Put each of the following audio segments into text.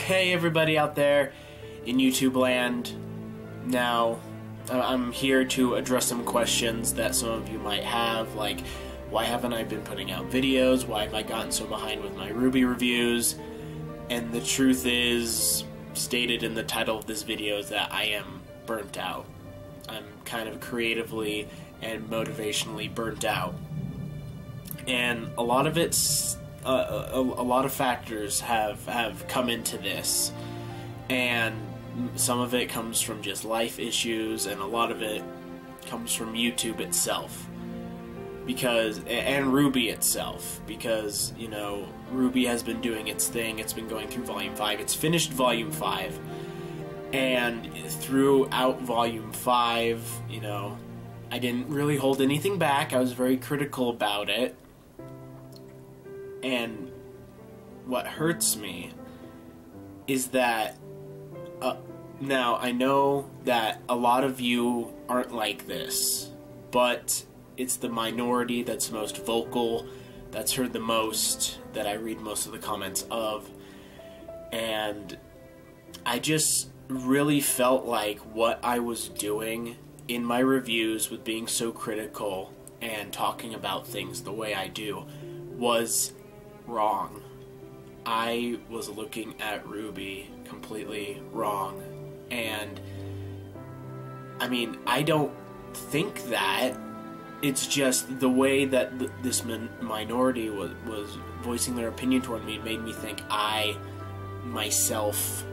Hey everybody out there in YouTube land. Now, I'm here to address some questions that some of you might have, like, why haven't I been putting out videos? Why have I gotten so behind with my RWBY reviews? And the truth is, stated in the title of this video, is that I am burnt out. I'm kind of creatively and motivationally burnt out. And a lot of it's a lot of factors have come into this, and some of it comes from just life issues, and a lot of it comes from YouTube itself, and RWBY itself, because, you know, RWBY has been doing its thing. It's been going through Volume 5. It's finished Volume 5, and throughout Volume 5, you know, I didn't really hold anything back. I was very critical about it. And what hurts me is that, now I know that a lot of you aren't like this, but it's the minority that's most vocal, that's heard the most, that I read most of the comments of, and I just really felt like what I was doing in my reviews with being so critical and talking about things the way I do was wrong. I was looking at RWBY completely wrong, and I mean, I don't think that. It's just the way that this minority was voicing their opinion toward me made me think I myself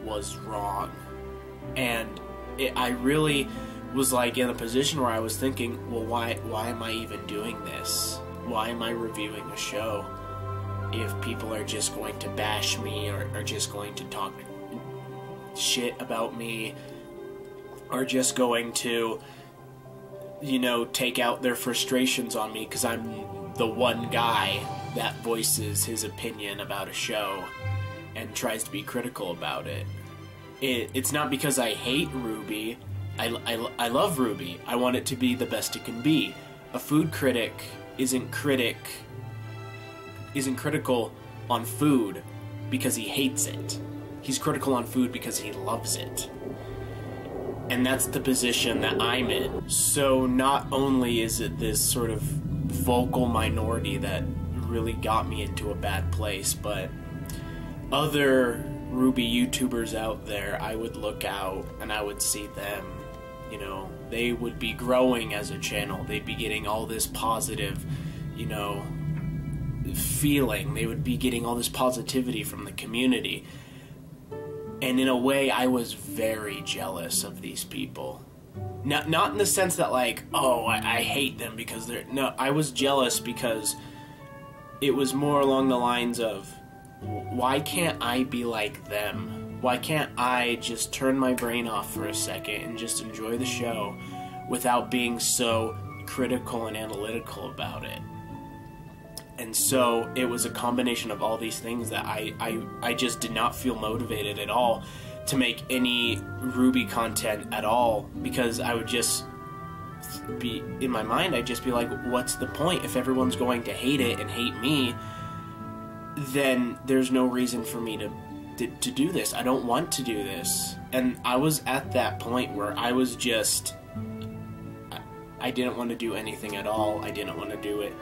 was wrong, and I really was like in a position where I was thinking, well, why am I even doing this? Why am I reviewing a show if people are just going to bash me, or are just going to talk shit about me, or just going to, you know, take out their frustrations on me because I'm the one guy that voices his opinion about a show and tries to be critical about it. It's not because I hate RWBY. I love RWBY. I want it to be the best it can be. A food critic isn't critical on food because he hates it. He's critical on food because he loves it. And that's the position that I'm in. So not only is it this sort of vocal minority that really got me into a bad place, but other RWBY YouTubers out there, I would look out and I would see them, you know, they would be growing as a channel. They'd be getting all this positive, you know, feeling. They would be getting all this positivity from the community. And in a way, I was very jealous of these people. Not in the sense that, like, oh, I hate them because they're... No, I was jealous because it was more along the lines of, why can't I be like them? Why can't I just turn my brain off for a second and just enjoy the show without being so critical and analytical about it? And so it was a combination of all these things that I just did not feel motivated at all to make any RWBY content at all, because I would just be, in my mind, I'd just be like, what's the point? If everyone's going to hate it and hate me, then there's no reason for me to do this. I don't want to do this. And I was at that point where I was just, I didn't want to do anything at all. I didn't want to do it.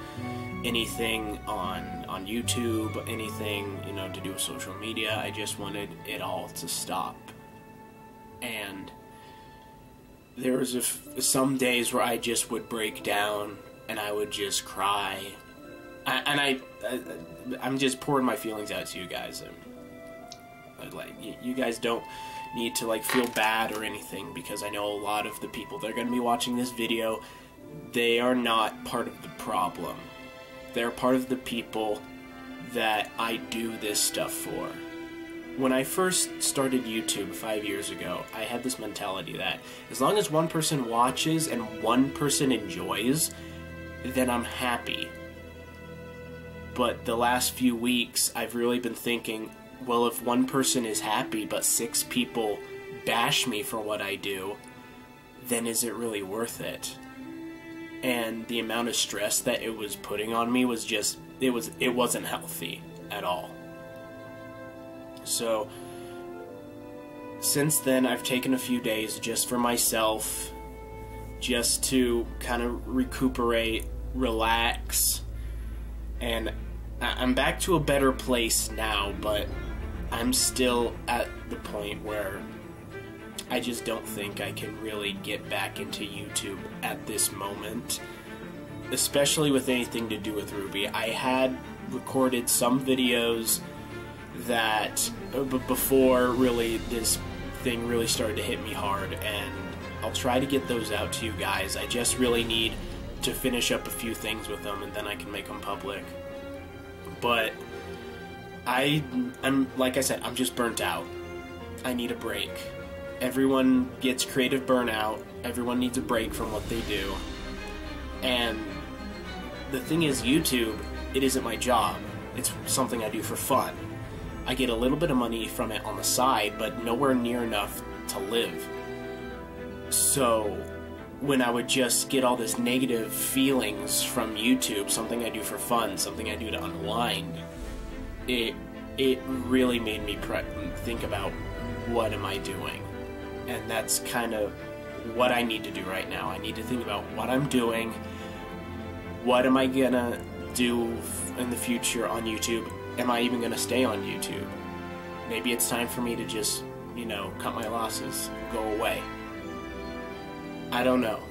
Anything on YouTube, anything, you know, to do with social media. I just wanted it all to stop. And there was some days where I just would break down and I would just cry. I'm just pouring my feelings out to you guys. And like, you guys don't need to like feel bad or anything, because I know a lot of the people that are going to be watching this video, they are not part of the problem. They're part of the people that I do this stuff for. When I first started YouTube 5 years ago, I had this mentality that as long as one person watches and one person enjoys, then I'm happy. But the last few weeks, I've really been thinking, well, if one person is happy but 6 people bash me for what I do, then is it really worth it? And the amount of stress that it was putting on me was just, it wasn't healthy at all. So since then, I've taken a few days just for myself, just to kind of recuperate, relax, and I'm back to a better place now, but I'm still at the point where I just don't think I can really get back into YouTube at this moment, especially with anything to do with RWBY. I had recorded some videos that before really this thing really started to hit me hard, and I'll try to get those out to you guys. I just really need to finish up a few things with them, and then I can make them public. But I'm like I said, I'm just burnt out. I need a break. Everyone gets creative burnout. Everyone needs a break from what they do. And the thing is, YouTube, it isn't my job. It's something I do for fun. I get a little bit of money from it on the side, but nowhere near enough to live. So when I would just get all this negative feelings from YouTube, something I do for fun, something I do to unwind, it really made me think about, what am I doing? And that's kind of what I need to do right now. I need to think about what I'm doing, what am I gonna do in the future on YouTube. Am I even going to stay on YouTube? Maybe it's time for me to just, you know, cut my losses, go away. I don't know.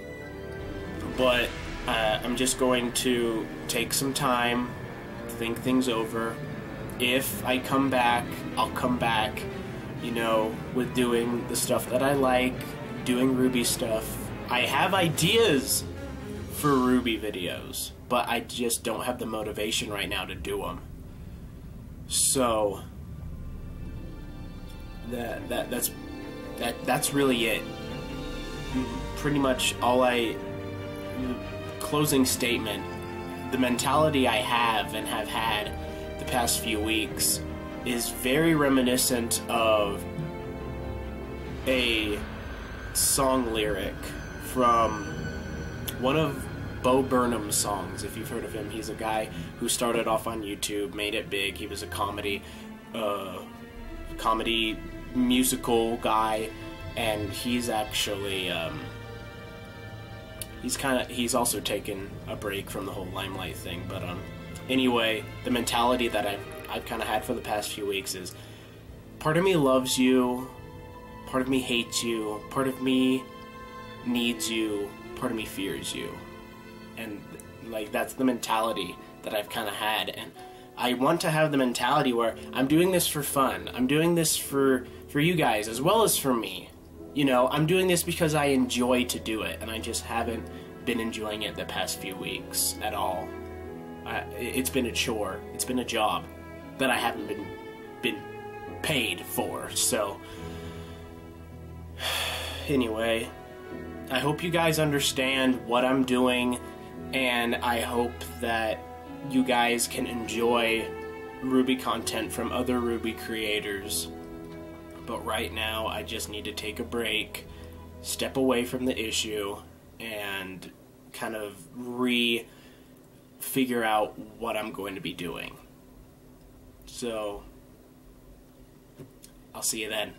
But I'm just going to take some time, think things over. If I come back, I'll come back, you know, with doing the stuff that I like, doing RWBY stuff. I have ideas for RWBY videos, but I just don't have the motivation right now to do them. So that's really it. Pretty much all closing statement. The mentality I have and have had the past few weeks is very reminiscent of a song lyric from one of Bo Burnham's songs. If you've heard of him, he's a guy who started off on YouTube, made it big. He was a comedy musical guy, and he's actually he's also taken a break from the whole limelight thing. But anyway, the mentality that I've kind of had for the past few weeks is, part of me loves you, part of me hates you, part of me needs you, part of me fears you. And like, that's the mentality that I've kind of had, and I want to have the mentality where I'm doing this for fun. I'm doing this for you guys as well as for me. You know, I'm doing this because I enjoy to do it, and I just haven't been enjoying it the past few weeks at all. It's been a chore. It's been a job that I haven't been paid for. So anyway, I hope you guys understand what I'm doing, and I hope that you guys can enjoy RWBY content from other RWBY creators. But right now, I just need to take a break, step away from the issue, and kind of figure out what I'm going to be doing. So, I'll see you then.